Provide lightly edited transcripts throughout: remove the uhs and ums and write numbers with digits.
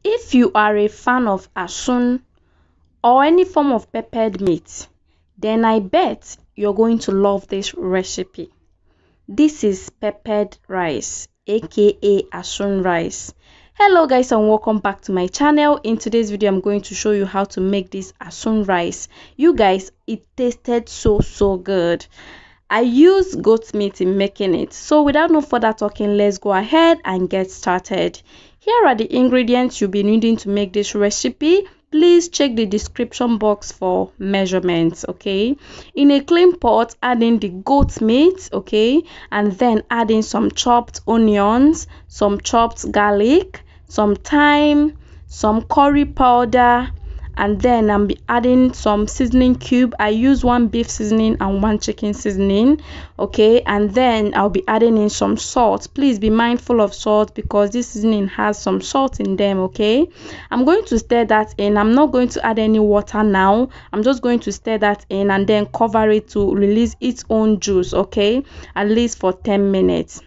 If you are a fan of asun or any form of peppered meat, then I bet you're going to love this recipe. This is peppered rice, aka Asun rice. Hello guys, and welcome back to my channel. In today's video, I'm going to show you how to make this Asun rice. You guys, it tasted so good. I use goat meat in making it. So without no further talking, let's go ahead and get started. Here are the ingredients you'll be needing to make this recipe. Please check the description box for measurements, okay? In a clean pot, add in the goat meat, okay? And then add in some chopped onions, some chopped garlic, some thyme, some curry powder, and then I'm adding some seasoning cube. I use one beef seasoning and one chicken seasoning, okay? And then I'll be adding in some salt. Please be mindful of salt because this seasoning has some salt in them, okay? I'm going to stir that in. I'm not going to add any water now. I'm just going to stir that in and then cover it to release its own juice, okay? At least for 10 minutes.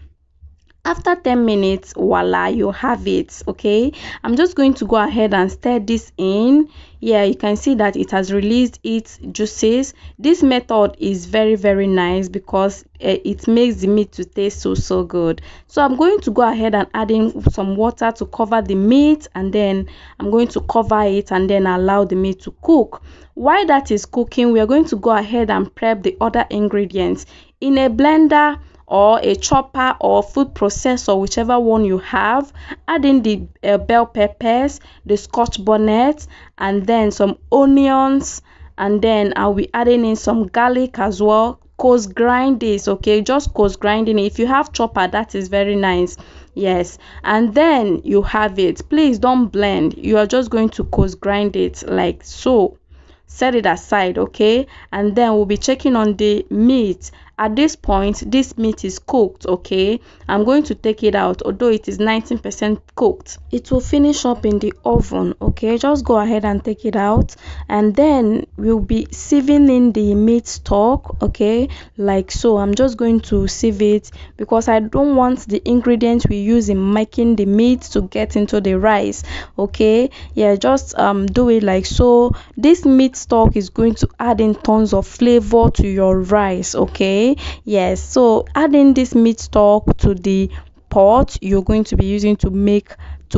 After 10 minutes, voila, you have it, okay? I'm just going to go ahead and stir this in. Yeah, you can see that it has released its juices. This method is very nice because it makes the meat to taste so good. So I'm going to go ahead and add in some water to cover the meat, and then I'm going to cover it and then allow the meat to cook. While that is cooking, we are going to go ahead and prep the other ingredients in a blender or a chopper or food processor, whichever one you have. Add in the bell peppers, the Scotch bonnet, and then some onions, and then I'll be adding in some garlic as well. Coarse grind this, okay? Just coarse grinding. If you have chopper, that is very nice. Yes, and then you have it. Please don't blend. You are just going to coarse grind it like so. Set it aside, okay? And then we'll be checking on the meat. At this point, this meat is cooked, okay? I'm going to take it out, although it is 19% cooked. It will finish up in the oven, okay? Just go ahead and take it out, and then we'll be sieving in the meat stock, okay? Like so. I'm just going to sieve it because I don't want the ingredients we use in making the meat to get into the rice, okay? Yeah, just do it like so. This meat stock is going to add in tons of flavor to your rice, okay? Yes, so adding this meat stock to the pot you're going to be using to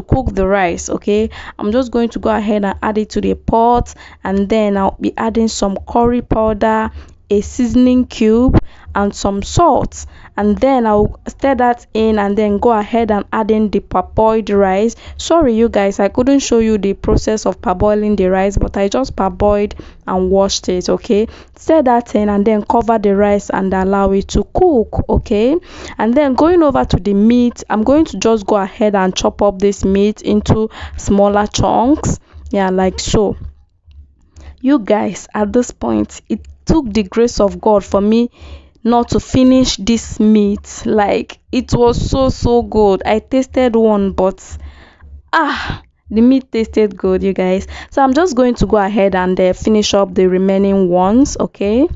cook the rice, okay? I'm just going to go ahead and add it to the pot, and then I'll be adding some curry powder, a seasoning cube, and some salt, and then I'll stir that in and then go ahead and add in the parboiled rice. Sorry you guys, I couldn't show you the process of parboiling the rice, but I just parboiled and washed it, okay? Stir that in and then cover the rice and allow it to cook, okay? And then going over to the meat, I'm going to just go ahead and chop up this meat into smaller chunks, yeah, like so. You guys, at this point, it took the grace of God for me not to finish this meat. Like, it was so good. I tasted one, but the meat tasted good, you guys. So I'm just going to go ahead and finish up the remaining ones, okay?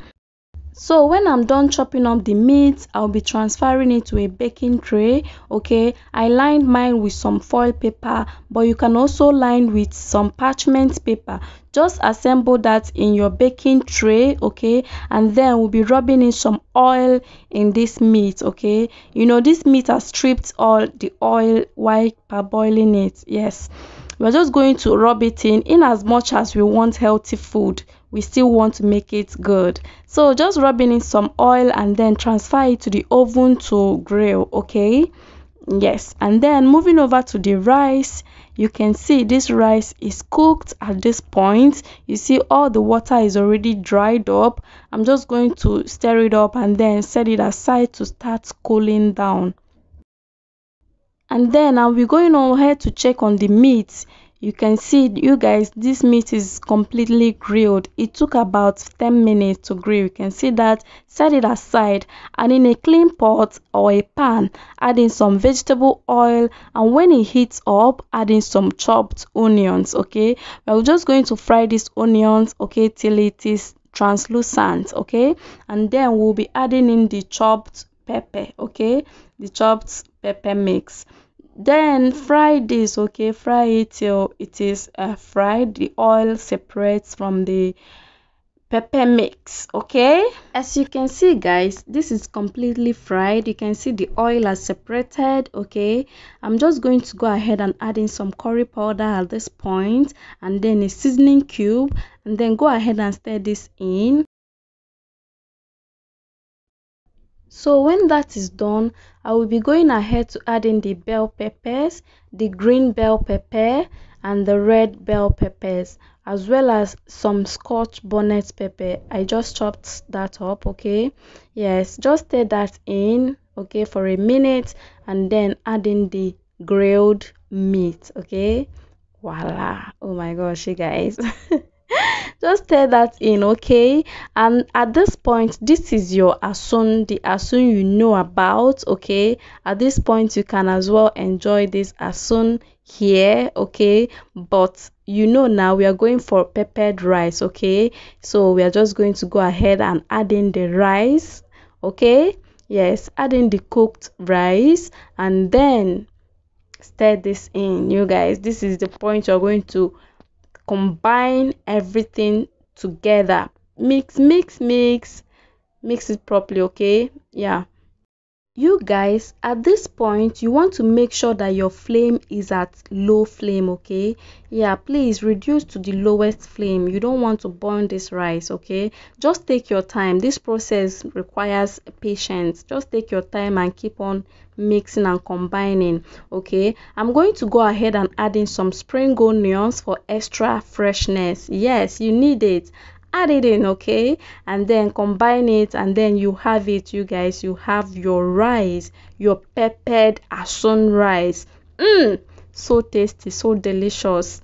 So when I'm done chopping up the meat, I'll be transferring it to a baking tray, okay? I lined mine with some foil paper, but you can also line with some parchment paper. Just assemble that in your baking tray, okay? And then we'll be rubbing in some oil in this meat, okay? You know, this meat has stripped all the oil while parboiling it. Yes, we're just going to rub it in as much as we want healthy food, we still want to make it good. So just rubbing in some oil and then transfer it to the oven to grill, okay? Yes, and then moving over to the rice, you can see this rice is cooked at this point. You see all the water is already dried up. I'm just going to stir it up and then set it aside to start cooling down. And then I'll be going ahead to check on the meat. You can see, you guys, this meat is completely grilled. It took about 10 minutes to grill. You can see that. Set it aside, and in a clean pot or a pan, add in some vegetable oil, and when it heats up, add in some chopped onions, okay? We're just going to fry these onions, okay, till it is translucent, okay? And then we'll be adding in the chopped pepper, okay? The chopped pepper mix. Then fry this, okay? Fry it till it is fried. The oil separates from the pepper mix, okay? As you can see, guys, this is completely fried. You can see the oil has separated, okay? I'm just going to go ahead and add in some curry powder at this point, and then a seasoning cube, and then go ahead and stir this in. So when that is done, I will be going ahead to add in the bell peppers, the green bell pepper, and the red bell peppers, as well as some Scotch bonnet pepper. I just chopped that up, okay? Yes, just stir that in, okay, for a minute, and then add in the grilled meat, okay? Voila. Oh my gosh, you guys. Just stir that in, okay? And at this point, this is your asun, the asun you know about, okay? At this point, you can as well enjoy this asun here, okay? But you know now we are going for peppered rice, okay? So we are just going to go ahead and add in the rice, okay? Yes, add in the cooked rice, and then stir this in, you guys. This is the point you're going to combine everything together. Mix it properly, okay? Yeah, you guys, at this point you want to make sure that your flame is at low flame, okay? Yeah, please reduce to the lowest flame. You don't want to burn this rice, okay? Just take your time. This process requires patience. Just take your time and keep on mixing and combining, okay? I'm going to go ahead and add in some spring onions for extra freshness. Yes, you need it. Add it in, okay, and then combine it, and then you have it, you guys. You have your rice, your peppered asun rice. So tasty, so delicious.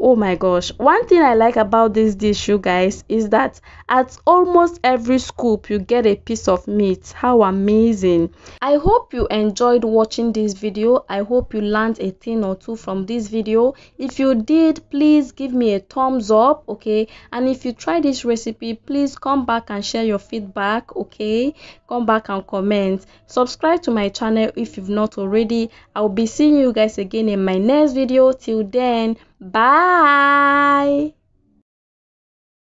Oh my gosh, one thing I like about this dish, you guys, is that at almost every scoop you get a piece of meat. How amazing. I hope you enjoyed watching this video. I hope you learned a thing or two from this video. If you did, please give me a thumbs up, okay? And if you try this recipe, please come back and share your feedback, okay? Come back and comment. Subscribe to my channel if you've not already. I'll be seeing you guys again in my next video. Till then, bye.